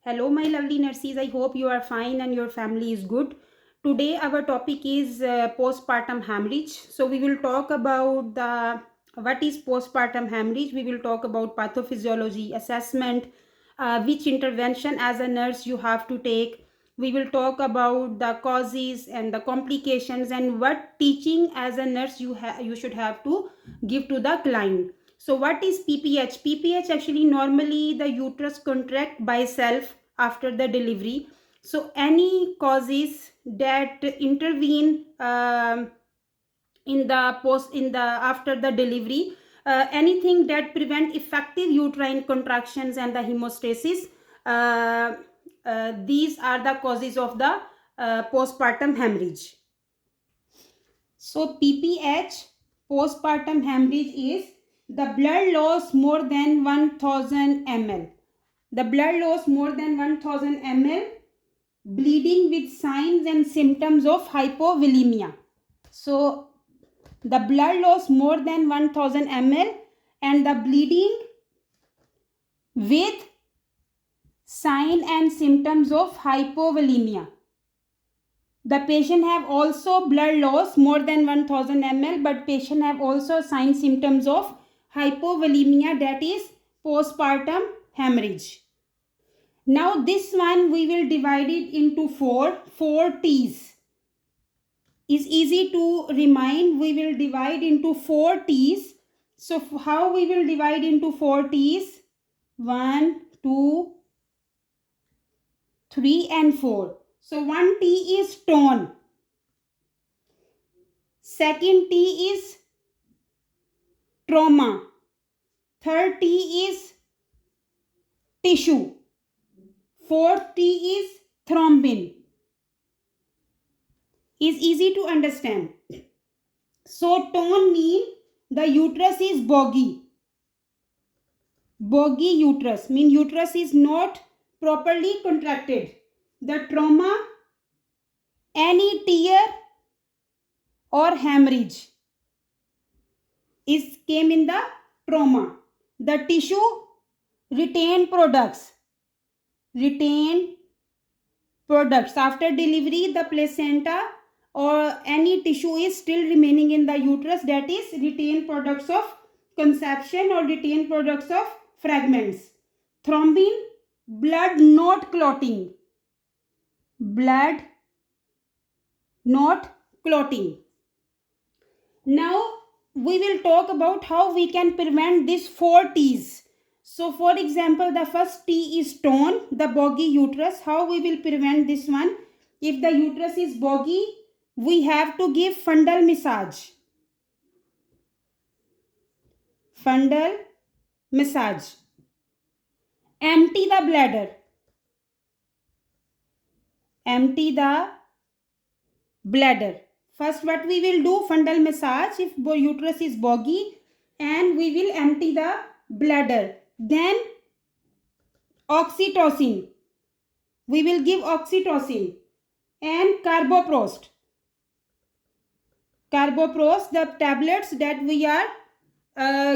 Hello, my lovely nurses. I hope you are fine and your family is good. Today, our topic is postpartum hemorrhage. So, we will talk about the what is postpartum hemorrhage. We will talk about pathophysiology, assessment, which intervention as a nurse you have to take. We will talk about the causes and the complications and what teaching as a nurse you should have to give to the client. So what is PPH? PPH actually normally the uterus contract by self after the delivery. So any causes that intervene in the post in the after the delivery, anything that prevent effective uterine contractions and the hemostasis, uh, these are the causes of the postpartum hemorrhage. So PPH, postpartum hemorrhage, is the blood loss more than 1000 ml. The blood loss more than 1000 ml, bleeding with signs and symptoms of hypovolemia. So the blood loss more than 1000 ml and the bleeding with sign and symptoms of hypovolemia. The patient have also blood loss more than 1000 ml, but patient have also sign symptoms of hypovolemia, that is postpartum hemorrhage. Now this one we will divide it into four T's. Is easy to remind. We will divide into four T's. So how we will divide into four T's? 1, 2, 3 and 4. So one T is tone. Second T is trauma. Third T is tissue. Fourth T is thrombin. Is easy to understand. So tone mean the uterus is boggy. Boggy uterus mean uterus is not properly contracted. The trauma, any tear or hemorrhage is came in the trauma. The tissue, retained products. Retained products. After delivery, the placenta or any tissue is still remaining in the uterus, that is retained products of conception or retained products of fragments. Thrombin, blood not clotting. Blood not clotting. Now we will talk about how we can prevent these four T's. So for example, the first T is tone, the boggy uterus. How we will prevent this one? If the uterus is boggy, we have to give fundal massage. Fundal massage. Empty the bladder. Empty the bladder. First what we will do, fundal massage if uterus is boggy, and we will empty the bladder. Then oxytocin. We will give oxytocin and carboprost. Carboprost, the tablets that we are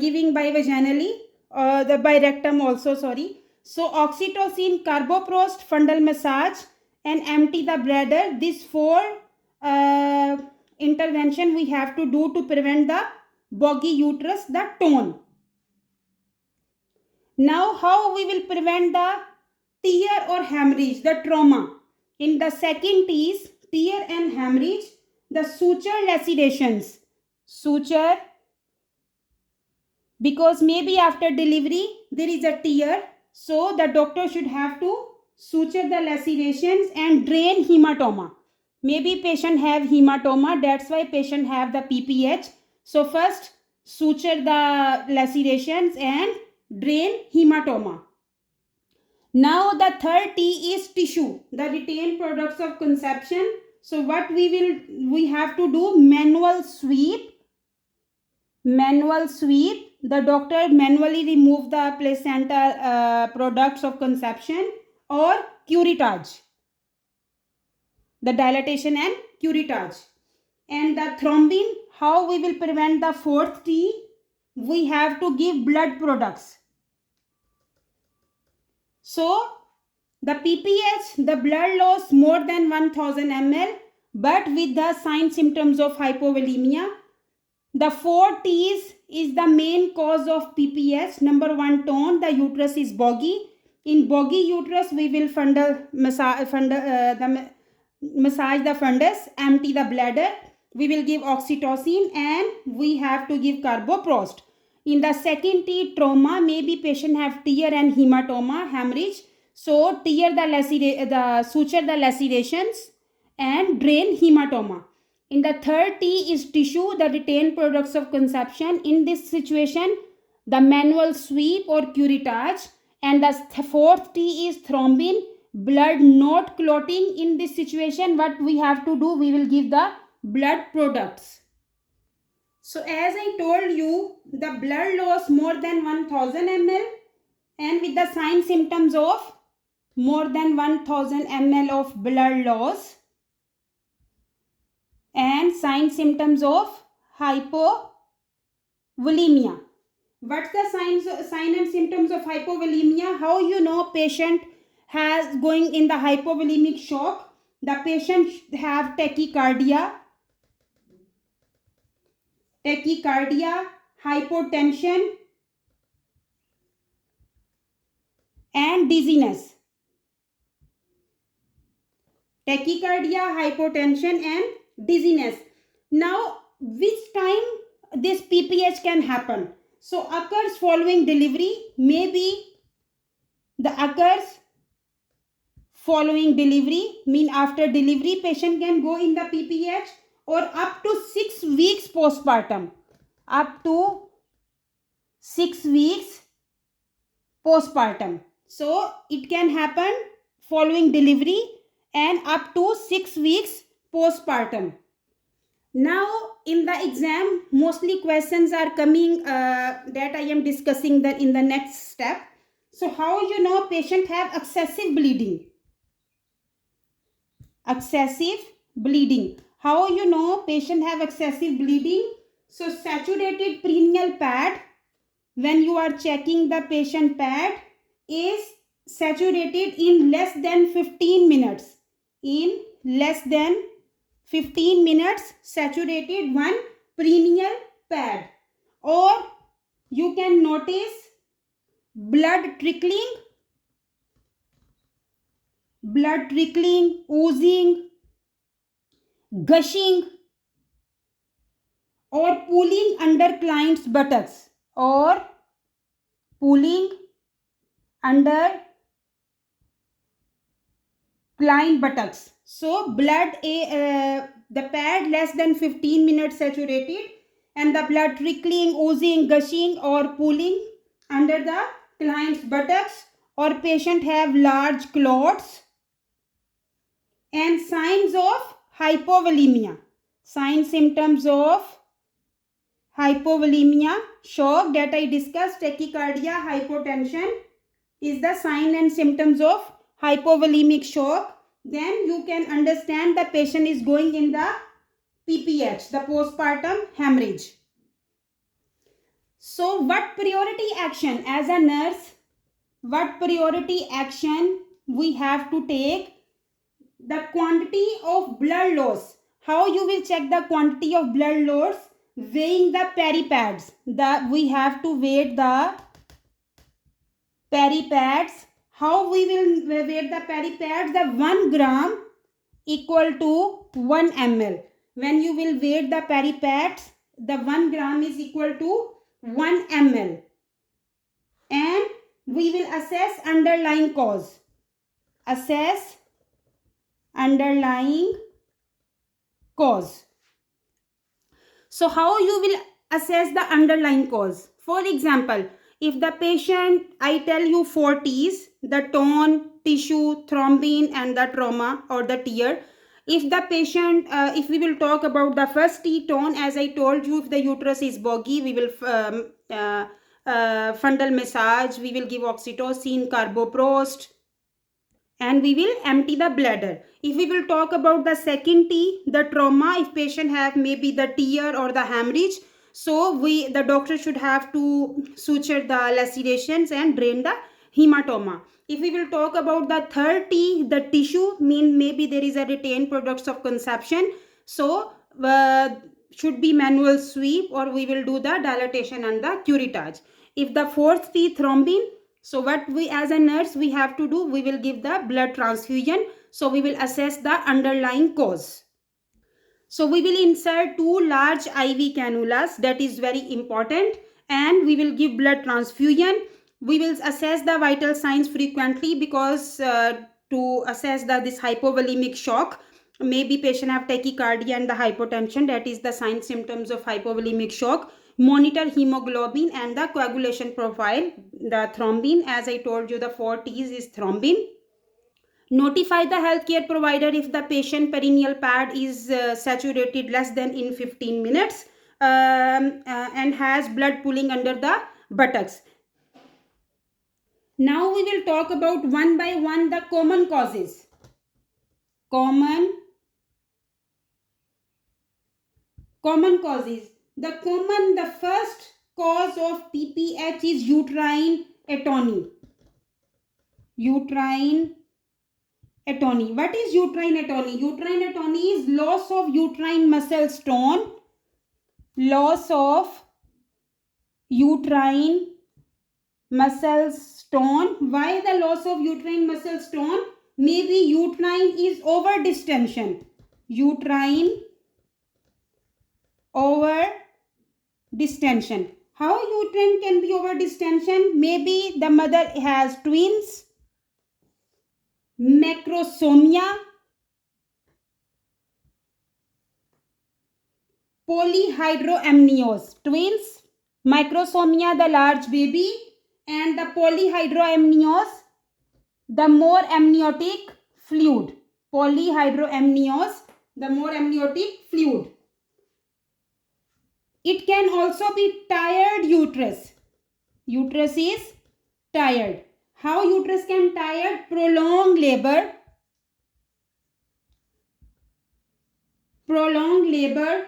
giving by vaginally, by rectum also, sorry. So oxytocin, carboprost, fundal massage and empty the bladder. These four intervention we have to do to prevent the boggy uterus, the tone. Now how we will prevent the tear or hemorrhage, the trauma? In the second T is tear and hemorrhage, the suture lacerations. Suture, because maybe after delivery there is a tear, so the doctor should have to suture the lacerations and drain hematoma. Maybe patient have hematoma, that's why patient have the PPH. So first suture the lacerations and drain hematoma. Now the third T is tissue, the retained products of conception. So what we have to do, manual sweep. Manual sweep. The doctor manually remove the placental products of conception, or curettage. The dilatation and curettage. And the thrombin, how we will prevent the fourth T? We have to give blood products. So The PPH, the blood loss more than 1000 ml, but with the sign symptoms of hypovolemia. The 4 T's is the main cause of PPH. Number 1, tone. The uterus is boggy. In boggy uterus, we will massage the fundus, empty the bladder. We will give oxytocin and we have to give carboprost. In the second T, trauma, maybe patient have tear and hematoma, hemorrhage. So suture the lacerations and drain hematoma. In the third T is tissue, the retained products of conception. In this situation, the manual sweep or curettage. And the fourth T is thrombin, blood not clotting. In this situation, what we have to do, we will give the blood products. So as I told you, the blood loss more than 1000 ml and with the sign symptoms of more than 1000 ml of blood loss and sign symptoms of hypovolemia. What's the sign and symptoms of hypovolemia? How you know patient has going in the hypovolemic shock? The patient have tachycardia, hypotension and dizziness. Tachycardia, hypotension and dizziness. Now, which time this PPH can happen? So, occurs following delivery. Maybe the occurs following delivery, mean after delivery patient can go in the PPH, or up to 6 weeks postpartum. Up to 6 weeks postpartum. So, it can happen following delivery and up to 6 weeks postpartum. Now in the exam mostly questions are coming that I am discussing that in the next step. So how you know patient have excessive bleeding? Excessive bleeding. How you know patient have excessive bleeding? So saturated perineal pad, when you are checking the patient pad, is saturated in less than 15 minutes. In less than 15 minutes saturated one perineal pad. Or you can notice blood trickling, oozing, gushing or pooling under client's buttocks, or pooling under client buttocks. So blood the pad less than 15 minutes saturated and the blood trickling, oozing, gushing or pooling under the client's buttocks, or patient have large clots. And signs of hypovolemia. Sign symptoms of hypovolemia, shock that I discussed, tachycardia, hypotension is the sign and symptoms of hypovolemic shock. Then you can understand the patient is going in the PPH, the postpartum hemorrhage. So what priority action as a nurse, what priority action we have to take? The quantity of blood loss. How you will check the quantity of blood loss? Weighing the peripads. We have to weigh the peripads. How we will weigh the peripads? The 1 gram equal to 1 ml. When you will weigh the peripads, the 1 gram is equal to 1 ml. And we will assess underlying cause. Assess underlying cause. So how you will assess the underlying cause? For example, if the patient, I tell you 4 T's, the tone, tissue, thrombin and the trauma or the tear. If the patient, if we will talk about the first T, tone, as I told you, if the uterus is boggy, we will fundal massage, we will give oxytocin, carboprost, and we will empty the bladder. If we will talk about the second T, the trauma, if patient have maybe the tear or the hemorrhage, so the doctor should have to suture the lacerations and drain the hematoma. If we will talk about the third T, the tissue, maybe there is a retained products of conception. So should be manual sweep, or we will do the dilatation and the curettage. If the fourth T, thrombin, so what we as a nurse we have to do, we will give the blood transfusion. So we will assess the underlying cause. So we will insert 2 large IV cannulas, that is very important, and we will give blood transfusion. We will assess the vital signs frequently, because to assess this hypovolemic shock, maybe patient have tachycardia and the hypotension, that is the sign symptoms of hypovolemic shock. Monitor hemoglobin and the coagulation profile, the thrombin, as I told you the 4 T's is thrombin. Notify the healthcare provider if the patient perineal pad is saturated less than in 15 minutes and has blood pooling under the buttocks. Now we will talk about one by one the common causes. Common causes. The first cause of PPH is uterine atony. Uterine atony. What is uterine atony? Uterine atony is loss of uterine muscle tone. Loss of uterine muscle tone. Why the loss of uterine muscle tone? Maybe uterine is over distension. Uterine over distension. How uterine can be over distension? Maybe the mother has twins, macrosomia, polyhydramnios, twins, microsomia the large baby, and the polyhydramnios the more amniotic fluid. Polyhydramnios the more amniotic fluid. It can also be tired uterus. Uterus is tired. How uterus can tired? Prolonged labor. Prolonged labor.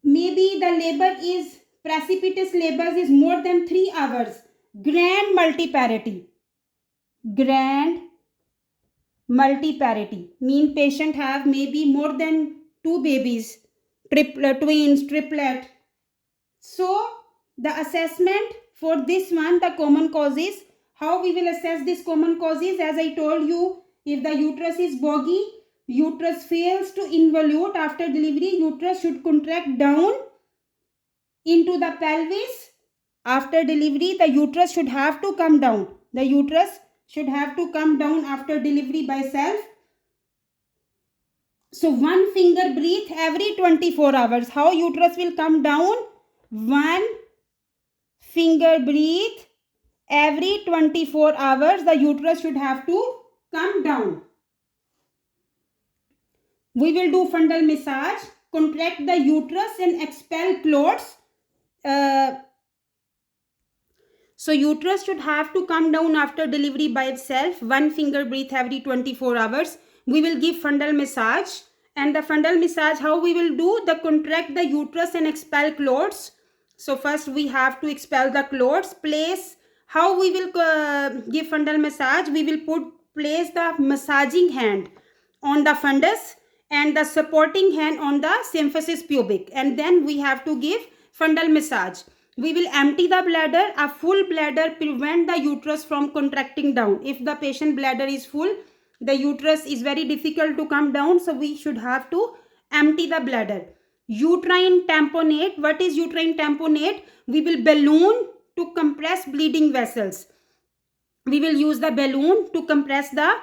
Maybe the labor is precipitous labor is more than 3 hours. Grand multiparity. Grand multiparity mean patient have maybe more than 2 babies, twins, triplet. So the assessment for this one, the common causes, how we will assess this common causes? As I told you, if the uterus is boggy, uterus fails to involute after delivery, uterus should contract down into the pelvis. After delivery, the uterus should have to come down. The uterus should have to come down after delivery by self. So one finger breathe every 24 hours. How uterus will come down? One finger breathe every 24 hours. The uterus should have to come down. We will do fundal massage, contract the uterus and expel clots. So uterus should have to come down after delivery by itself. One finger breathe every 24 hours. We will give fundal massage. And the fundal massage, how we will do? The contract the uterus and expel clots. So first we have to expel the clots. Place, how we will give fundal massage? We will place the massaging hand on the fundus and the supporting hand on the symphysis pubic. And then we have to give fundal massage. We will empty the bladder. A full bladder prevent the uterus from contracting down. If the patient bladder is full, the uterus is very difficult to come down. So we should have to empty the bladder. Uterine tamponade. What is uterine tamponade? We will balloon to compress bleeding vessels. We will use the balloon to compress the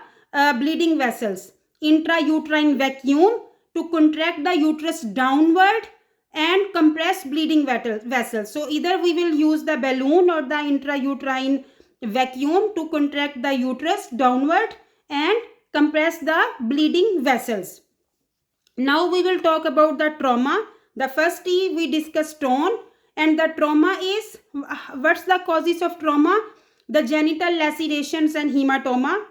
bleeding vessels. Intrauterine vacuum to contract the uterus downward and compress bleeding vessels. So either we will use the balloon or the intrauterine vacuum to contract the uterus downward and compress the bleeding vessels. Now we will talk about the trauma. The first T we discussed tone, and the trauma is, what's the causes of trauma? The genital lacerations and hematoma.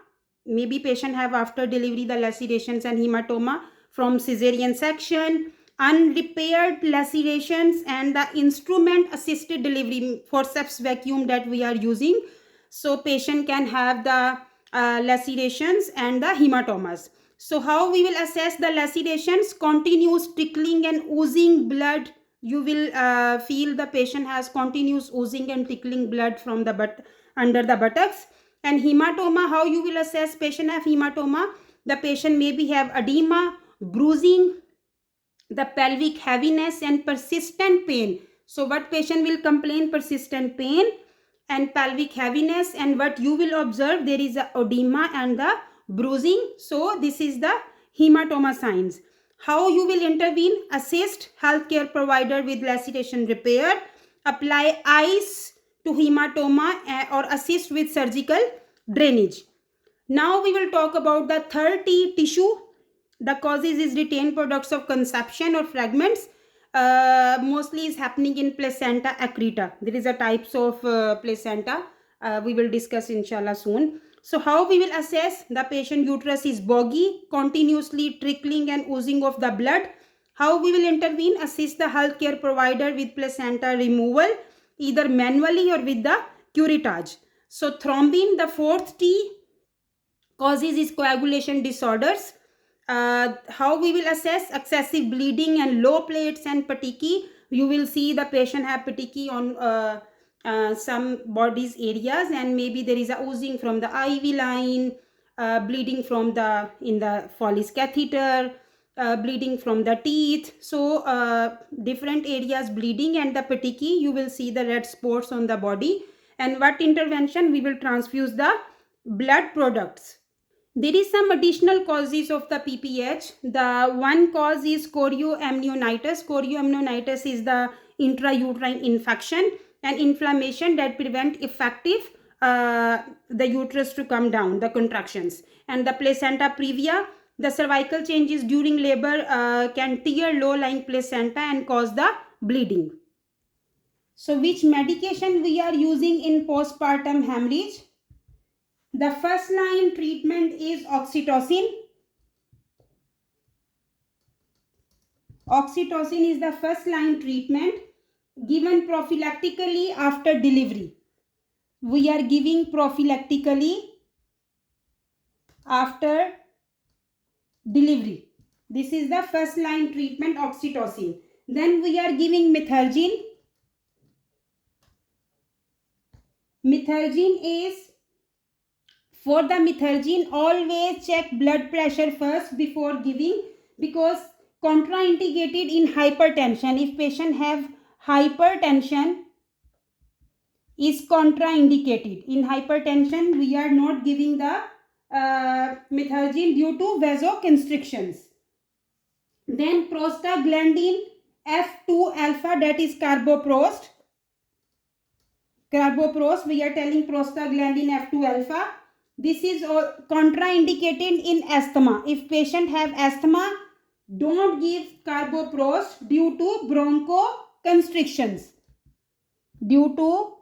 Maybe patient have after delivery the lacerations and hematoma from cesarean section. unrepaired lacerations, and the instrument assisted delivery, forceps vacuum that we are using. So patient can have the lacerations and the hematomas. So how we will assess the lacerations? Continuous tickling and oozing blood. You will feel the patient has continuous oozing and tickling blood from the under the buttocks. And hematoma, how you will assess patient have hematoma? The patient maybe have edema, bruising, the pelvic heaviness, and persistent pain. So what patient will complain? Persistent pain and pelvic heaviness. And what you will observe, there is a edema and the bruising. So this is the hematoma signs. How you will intervene? Assist healthcare provider with laceration repair, apply ice to hematoma, or assist with surgical drainage. Now we will talk about the third T, tissue. The causes is retained products of conception or fragments. Mostly is happening in placenta accreta. There is a types of placenta. We will discuss inshallah soon. So how we will assess? The patient uterus is boggy, continuously trickling and oozing of the blood. How we will intervene? Assist the healthcare provider with placenta removal, either manually or with the curettage. So thrombin, the fourth T, causes is coagulation disorders. How we will assess? Excessive bleeding and low plates and petechiae. You will see the patient have petechiae on some bodies areas, and maybe there is a oozing from the IV line, bleeding from the in the Foley's catheter, bleeding from the teeth. So different areas bleeding, and the petechiae, you will see the red spots on the body. And what intervention? We will transfuse the blood products. There is some additional causes of the PPH. The one cause is chorioamnionitis. Chorioamnionitis is the intrauterine infection and inflammation that prevent effective the uterus to come down, the contractions. And the placenta previa, the cervical changes during labor can tear low-lying placenta and cause the bleeding. So which medication we are using in postpartum hemorrhage? The first line treatment is oxytocin. Oxytocin is the first line treatment given prophylactically after delivery. We are giving prophylactically after delivery. This is the first line treatment, oxytocin. Then we are giving methergine. Methergine is, for the methergine, always check blood pressure first before giving, because contraindicated in hypertension. If patient have hypertension, is contraindicated. In hypertension, we are not giving the methergine due to vasoconstrictions. Then prostaglandin F2 alpha, that is carboprost. Carboprost, we are telling prostaglandin F2 alpha. This is contraindicated in asthma. If patient have asthma, don't give carboprost due to bronchoconstrictions. Due to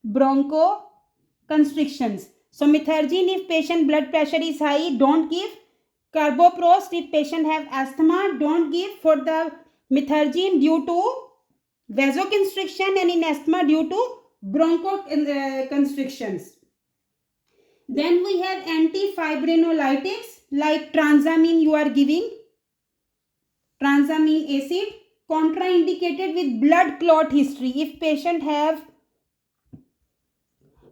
bronchoconstrictions. So methergine, if patient blood pressure is high, don't give. Carboprost, if patient have asthma, don't give. For the methergine due to vasoconstriction, and in asthma due to bronchoconstrictions. Then we have antifibrinolytics like transamine you are giving. Transamine acid, contraindicated with blood clot history. If patient have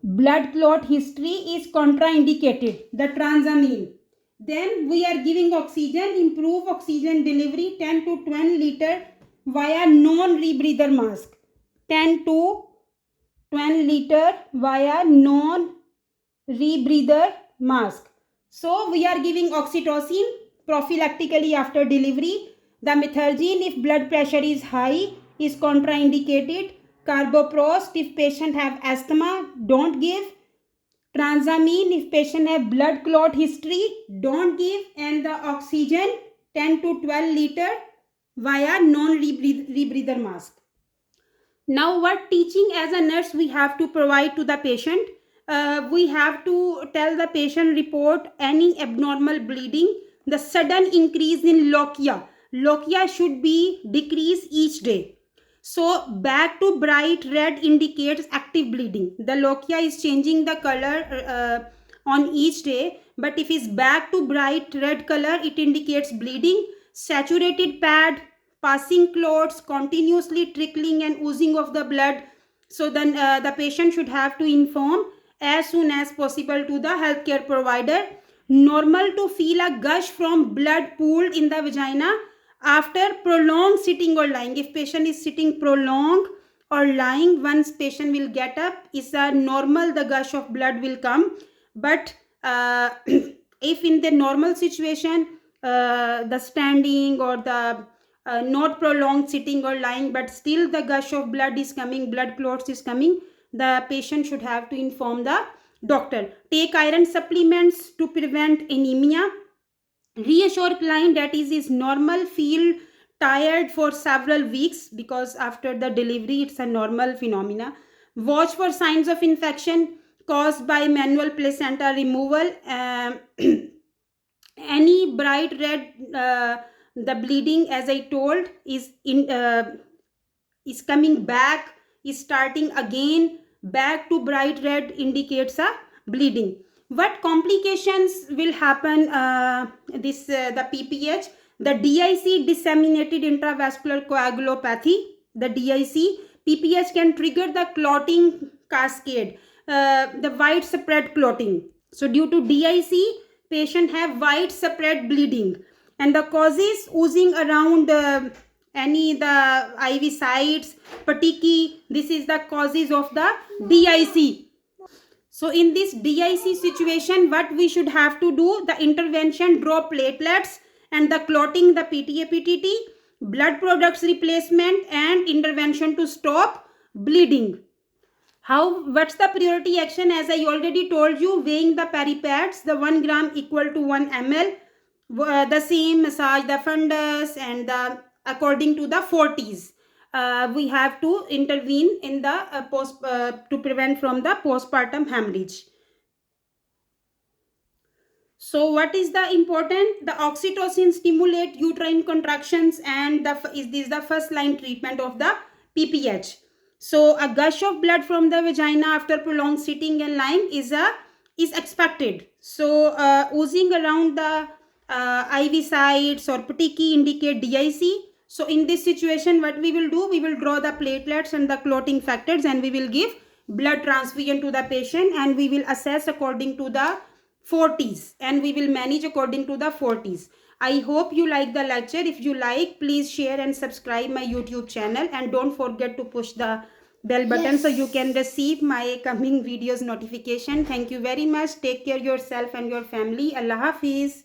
blood clot history, is contraindicated, the transamine. Then we are giving oxygen, improve oxygen delivery 10 to 12 liter via non-rebreather mask. 10 to 12 liter via non-rebreather mask. So we are giving oxytocin prophylactically after delivery. The methergine, if blood pressure is high, is contraindicated. Carboprost, if patient have asthma, don't give. Transamine, if patient have blood clot history, don't give. And the oxygen 10 to 12 liter via non-rebreather mask. Now what teaching as a nurse we have to provide to the patient? We have to tell the patient report any abnormal bleeding, the sudden increase in lochia. lochia should be decreased each day. So back to bright red indicates active bleeding. The lochia is changing the color on each day, but if it's back to bright red color, it indicates bleeding. Saturated pad, passing clots, continuously trickling and oozing of the blood. So then the patient should have to inform as soon as possible to the healthcare provider. Normal to feel a gush from blood pooled in the vagina after prolonged sitting or lying. If patient is sitting prolonged or lying, once patient will get up, is a normal, the gush of blood will come. But if in the normal situation, the standing or the not prolonged sitting or lying, but still the gush of blood is coming, blood clots is coming, the patient should have to inform the doctor. Take iron supplements to prevent anemia. Reassure client that is normal, feel tired for several weeks, because after the delivery it's a normal phenomena. Watch for signs of infection caused by manual placenta removal. Any bright red, the bleeding, as I told, is coming back, is starting again. Back to bright red indicates a bleeding. What complications will happen? The PPH, the DIC, disseminated intravascular coagulopathy. The DIC PPH can trigger the clotting cascade, the widespread clotting. So due to DIC, patient have widespread bleeding, and the causes oozing around the IV sites, petechiae. This is the causes of the DIC. So in this DIC situation, what we should have to do? The intervention, draw platelets, and the clotting, the PTA PTT, blood products replacement, and intervention to stop bleeding. What's the priority action? As I already told you, weighing the peripads, the 1 gram equal to 1 ml. The same massage the fundus, and according to the 40s. We have to intervene in the to prevent from the postpartum hemorrhage. So what is the important? The oxytocin stimulate uterine contractions, and is this the first line treatment of the PPH. So a gush of blood from the vagina after prolonged sitting and lying is expected. So oozing around the IV sites or petechiae indicate DIC. So in this situation, what we will do? We will draw the platelets and the clotting factors, and we will give blood transfusion to the patient, and we will assess according to the 40s, and we will manage according to the 40s. I hope you like the lecture. If you like, please share and subscribe my YouTube channel, and don't forget to push the bell button so you can receive my coming videos notification. Thank you very much. Take care yourself and your family. Allah Hafiz.